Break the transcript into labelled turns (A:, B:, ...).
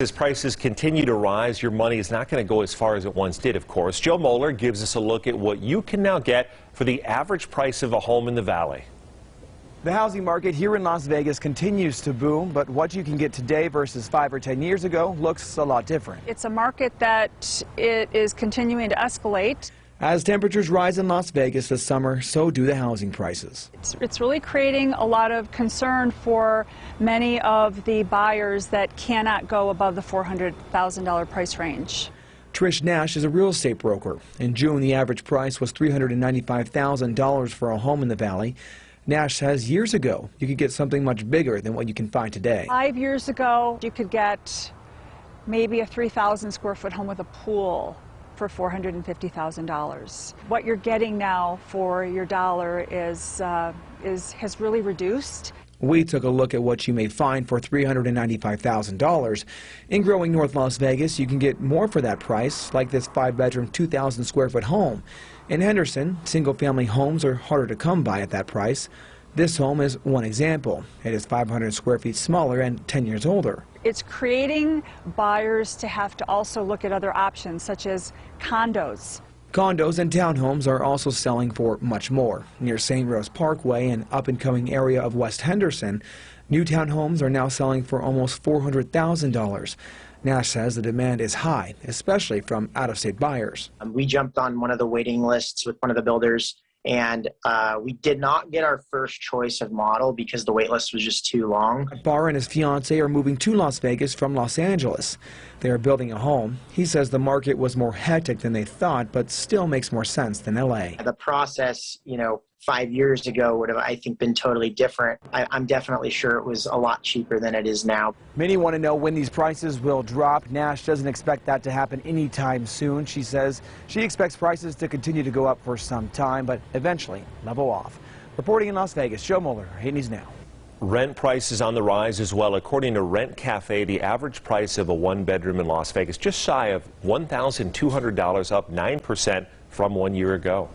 A: As prices continue to rise, your money is not going to go as far as it once did, of course. Joe Moeller gives us a look at what you can now get for the average price of a home in the Valley.
B: The housing market here in Las Vegas continues to boom, but what you can get today versus 5 or 10 years ago looks a lot different.
C: It's a market that it is continuing to escalate.
B: As temperatures rise in Las Vegas this summer, so do the housing prices.
C: It's really creating a lot of concern for many of the buyers that cannot go above the $400,000 price range.
B: Trish Nash is a real estate broker. In June, the average price was $395,000 for a home in the Valley. Nash says years ago, you could get something much bigger than what you can find today.
C: 5 years ago, you could get maybe a 3,000 square foot home with a pool for $450,000. What you're getting now for your dollar has really reduced.
B: We took a look at what you may find for $395,000. In growing North Las Vegas, you can get more for that price, like this 5-bedroom, 2,000 square foot home. In Henderson, single-family homes are harder to come by at that price. This home is one example. It is 500 square feet smaller and 10 years older.
C: It's creating buyers to have to also look at other options, such as condos.
B: Condos and townhomes are also selling for much more. Near St. Rose Parkway, an up-and-coming area of West Henderson, new townhomes are now selling for almost $400,000. Nash says the demand is high, especially from out-of-state buyers.
D: We jumped on one of the waiting lists with one of the builders, and we did not get our first choice of model because the wait list was just too long.
B: Barr and his fiancée are moving to Las Vegas from Los Angeles. They are building a home. He says the market was more hectic than they thought, but still makes more sense than L.A.
D: The process, 5 years ago would have, I think, been totally different. I'm definitely sure it was a lot cheaper than it is now.
B: Many want to know when these prices will drop. Nash doesn't expect that to happen anytime soon. She says she expects prices to continue to go up for some time, but eventually level off. Reporting in Las Vegas, Joe Moeller, 8 News Now.
A: Rent prices on the rise as well. According to Rent Cafe, the average price of a one-bedroom in Las Vegas just shy of $1,200, up 9% from 1 year ago.